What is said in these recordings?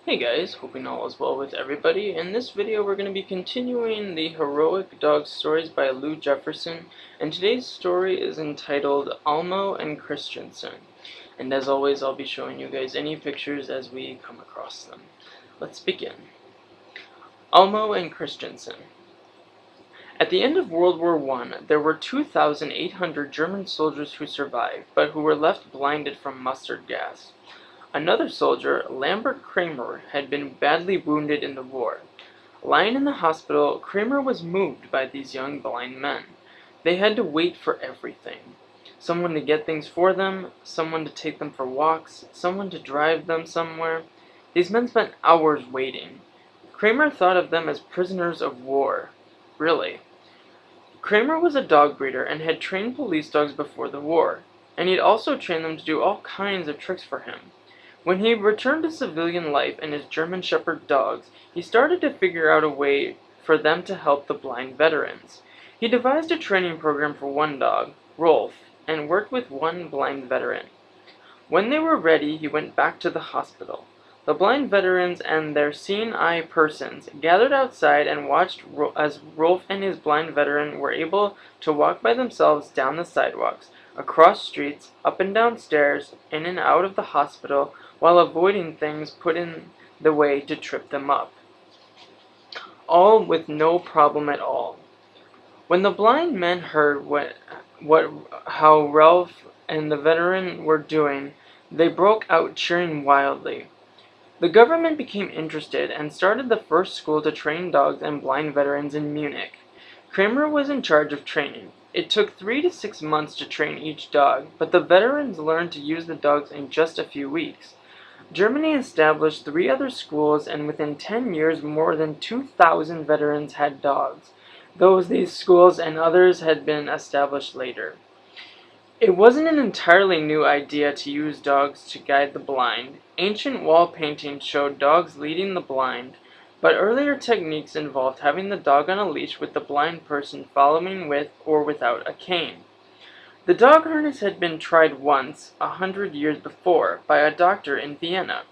Hey guys, hoping all is well with everybody. In this video we're going to be continuing the Heroic Dog Stories by Aloud Jefferson, and today's story is entitled Almo and Christensen. And as always, I'll be showing you guys any pictures as we come across them. Let's begin. Almo and Christensen. At the end of World War I, there were 2,800 German soldiers who survived, but who were left blinded from mustard gas. Another soldier, Lambert Kramer, had been badly wounded in the war. Lying in the hospital, Kramer was moved by these young blind men. They had to wait for everything. Someone to get things for them, someone to take them for walks, someone to drive them somewhere. These men spent hours waiting. Kramer thought of them as prisoners of war. Really. Kramer was a dog breeder and had trained police dogs before the war, and he'd also trained them to do all kinds of tricks for him. When he returned to civilian life and his German Shepherd dogs, he started to figure out a way for them to help the blind veterans. He devised a training program for one dog, Rolf, and worked with one blind veteran. When they were ready, he went back to the hospital. The blind veterans and their seeing-eye persons gathered outside and watched as Rolf and his blind veteran were able to walk by themselves down the sidewalks, across streets, up and down stairs, in and out of the hospital, while avoiding things put in the way to trip them up. All with no problem at all. When the blind men heard how Ralph and the veteran were doing, they broke out cheering wildly. The government became interested and started the first school to train dogs and blind veterans in Munich. Kramer was in charge of training. It took 3 to 6 months to train each dog, but the veterans learned to use the dogs in just a few weeks. Germany established 3 other schools, and within 10 years more than 2,000 veterans had dogs, though these schools and others had been established later. It wasn't an entirely new idea to use dogs to guide the blind. Ancient wall paintings showed dogs leading the blind, but earlier techniques involved having the dog on a leash with the blind person following with or without a cane. The dog harness had been tried once, 100 years before, by a doctor in Vienna.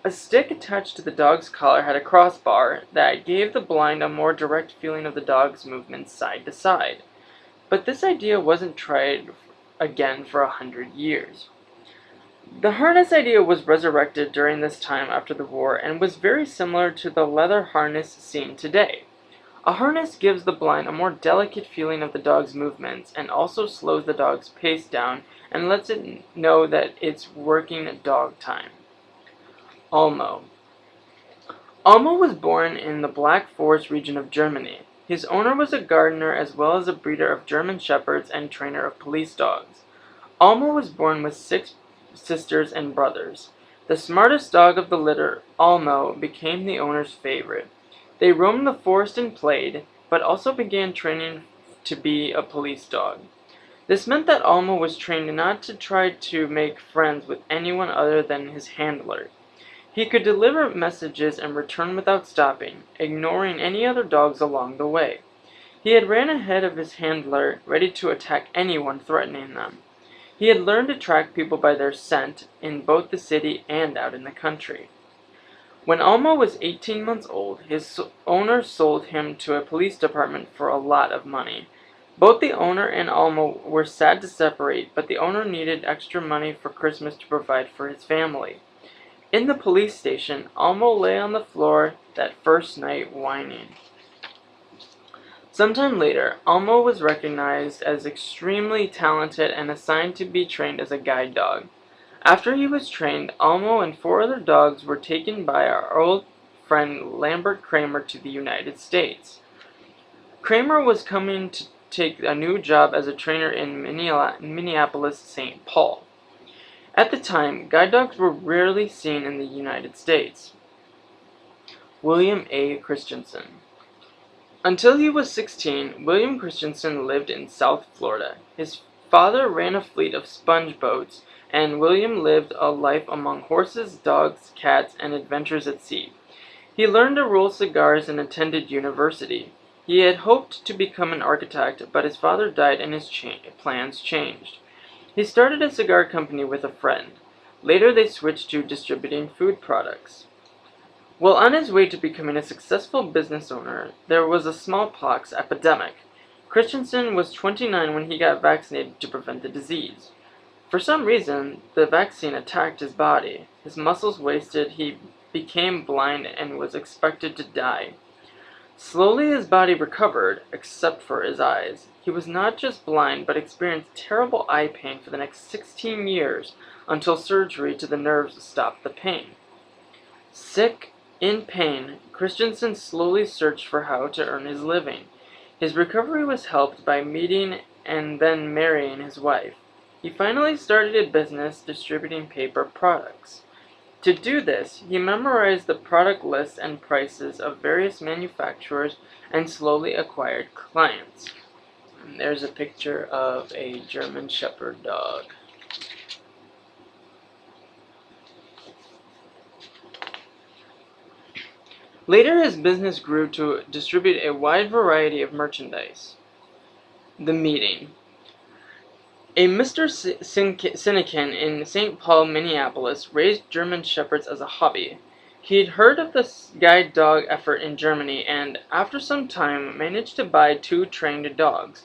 A stick attached to the dog's collar had a crossbar that gave the blind a more direct feeling of the dog's movements side to side. But this idea wasn't tried again for 100 years. The harness idea was resurrected during this time after the war and was very similar to the leather harness seen today. A harness gives the blind a more delicate feeling of the dog's movements and also slows the dog's pace down and lets it know that it's working dog time. Almo. Almo was born in the Black Forest region of Germany. His owner was a gardener as well as a breeder of German Shepherds and trainer of police dogs. Almo was born with 6 sisters and brothers. The smartest dog of the litter, Almo, became the owner's favorite. They roamed the forest and played, but also began training to be a police dog. This meant that Almo was trained not to try to make friends with anyone other than his handler. He could deliver messages and return without stopping, ignoring any other dogs along the way. He had ran ahead of his handler, ready to attack anyone threatening them. He had learned to track people by their scent in both the city and out in the country. When Almo was 18 months old, his owner sold him to a police department for a lot of money. Both the owner and Almo were sad to separate, but the owner needed extra money for Christmas to provide for his family. In the police station, Almo lay on the floor that first night whining. Sometime later, Almo was recognized as extremely talented and assigned to be trained as a guide dog. After he was trained, Almo and 4 other dogs were taken by our old friend Lambert Kramer to the United States. Kramer was coming to take a new job as a trainer in Minneapolis, St. Paul. At the time, guide dogs were rarely seen in the United States. William A. Christensen. Until he was 16, William Christensen lived in South Florida. His father ran a fleet of sponge boats, and William lived a life among horses, dogs, cats, and adventures at sea. He learned to roll cigars and attended university. He had hoped to become an architect, but his father died and his plans changed. He started a cigar company with a friend. Later they switched to distributing food products. Well, on his way to becoming a successful business owner, there was a smallpox epidemic. Christensen was 29 when he got vaccinated to prevent the disease. For some reason, the vaccine attacked his body. His muscles wasted, he became blind, and was expected to die. Slowly his body recovered, except for his eyes. He was not just blind, but experienced terrible eye pain for the next 16 years, until surgery to the nerves stopped the pain. Sick, in pain, Christensen slowly searched for how to earn his living. His recovery was helped by meeting and then marrying his wife. He finally started a business distributing paper products. To do this, he memorized the product lists and prices of various manufacturers and slowly acquired clients. And there's a picture of a German Shepherd dog. Later, his business grew to distribute a wide variety of merchandise. The meeting. A Mr. Sinekin in St. Paul, Minneapolis, raised German Shepherds as a hobby. He'd heard of the guide dog effort in Germany and, after some time, managed to buy 2 trained dogs.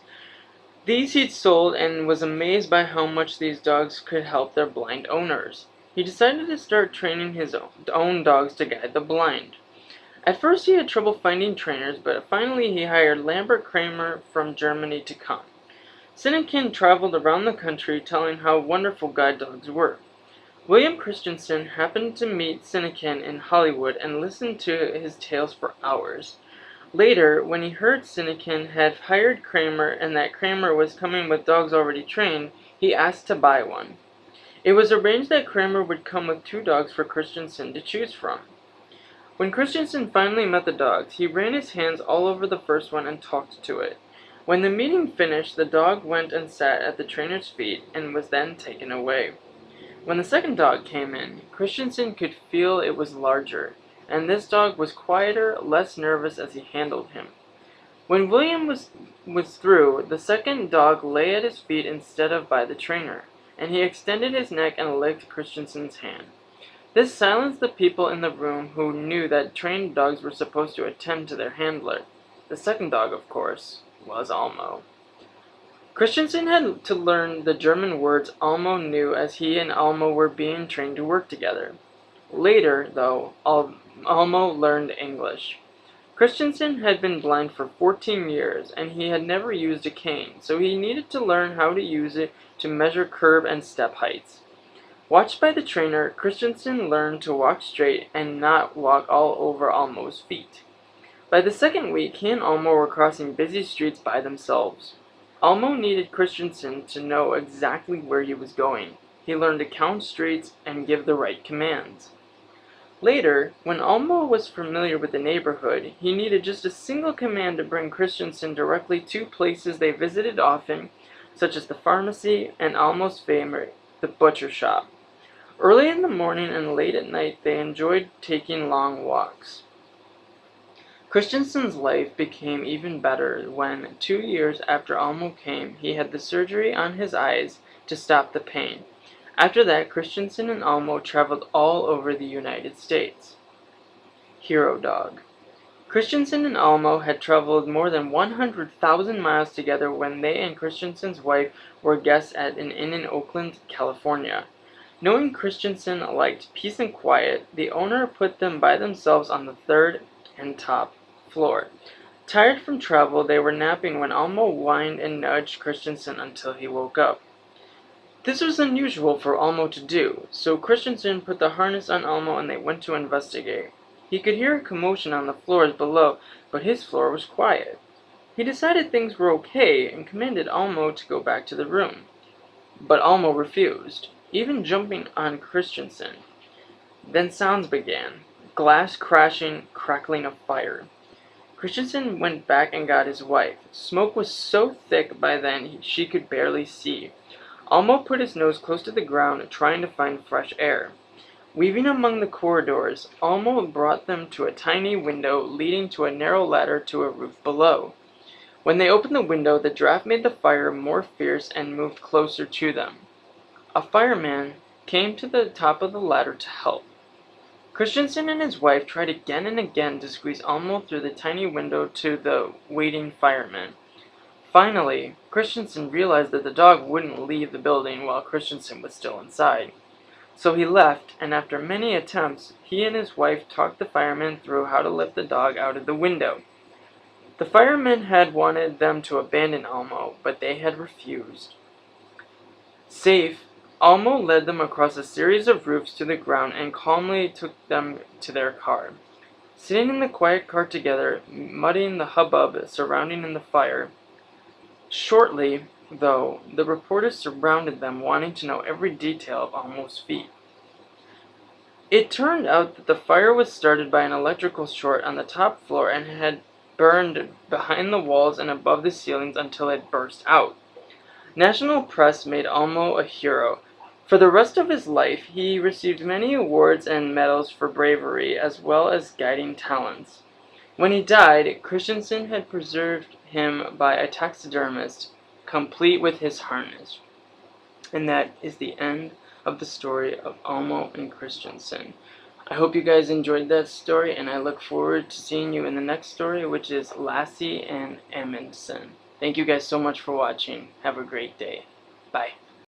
These he'd sold and was amazed by how much these dogs could help their blind owners. He decided to start training his own dogs to guide the blind. At first he had trouble finding trainers, but finally he hired Lambert Kramer from Germany to come. Sinekin traveled around the country telling how wonderful guide dogs were. William Christensen happened to meet Sinekin in Hollywood and listened to his tales for hours. Later, when he heard Sinekin had hired Kramer and that Kramer was coming with dogs already trained, he asked to buy one. It was arranged that Kramer would come with 2 dogs for Christensen to choose from. When Christensen finally met the dogs, he ran his hands all over the first one and talked to it. When the meeting finished, the dog went and sat at the trainer's feet and was then taken away. When the second dog came in, Christensen could feel it was larger, and this dog was quieter, less nervous as he handled him. When William was through, the second dog lay at his feet instead of by the trainer, and he extended his neck and licked Christensen's hand. This silenced the people in the room who knew that trained dogs were supposed to attend to their handler. The second dog, of course, was Almo. Christensen had to learn the German words Almo knew as he and Almo were being trained to work together. Later, though, Almo learned English. Christensen had been blind for 14 years, and he had never used a cane, so he needed to learn how to use it to measure curb and step heights. Watched by the trainer, Christensen learned to walk straight and not walk all over Almo's feet. By the second week, he and Almo were crossing busy streets by themselves. Almo needed Christensen to know exactly where he was going. He learned to count streets and give the right commands. Later, when Almo was familiar with the neighborhood, he needed just a single command to bring Christensen directly to places they visited often, such as the pharmacy and Almo's favorite, the butcher shop. Early in the morning and late at night, they enjoyed taking long walks. Christensen's life became even better when, 2 years after Almo came, he had the surgery on his eyes to stop the pain. After that, Christensen and Almo traveled all over the United States. Hero Dog. Christensen and Almo had traveled more than 100,000 miles together when they and Christensen's wife were guests at an inn in Oakland, California. Knowing Christensen liked peace and quiet, the owner put them by themselves on the 3rd and top floor. Tired from travel, they were napping when Almo whined and nudged Christensen until he woke up. This was unusual for Almo to do, so Christensen put the harness on Almo and they went to investigate. He could hear a commotion on the floors below, but his floor was quiet. He decided things were okay and commanded Almo to go back to the room. But Almo refused, even jumping on Christensen. Then sounds began. Glass crashing, crackling of fire. Christensen went back and got his wife. Smoke was so thick by then she could barely see. Almo put his nose close to the ground, trying to find fresh air. Weaving among the corridors, Almo brought them to a tiny window leading to a narrow ladder to a roof below. When they opened the window, the draft made the fire more fierce and moved closer to them. A fireman came to the top of the ladder to help. Christensen and his wife tried again and again to squeeze Almo through the tiny window to the waiting firemen. Finally, Christensen realized that the dog wouldn't leave the building while Christensen was still inside. So he left, and after many attempts, he and his wife talked the firemen through how to lift the dog out of the window. The firemen had wanted them to abandon Almo, but they had refused. Safe, Almo led them across a series of roofs to the ground and calmly took them to their car. Sitting in the quiet car together, muttering the hubbub surrounding the fire. Shortly, though, the reporters surrounded them, wanting to know every detail of Almo's feat. It turned out that the fire was started by an electrical short on the top floor and had burned behind the walls and above the ceilings until it burst out. National press made Almo a hero. For the rest of his life, he received many awards and medals for bravery as well as guiding talents. When he died, Christensen had preserved him by a taxidermist, complete with his harness. And that is the end of the story of Almo and Christensen. I hope you guys enjoyed that story, and I look forward to seeing you in the next story, which is Lassie and Amundsen. Thank you guys so much for watching. Have a great day. Bye.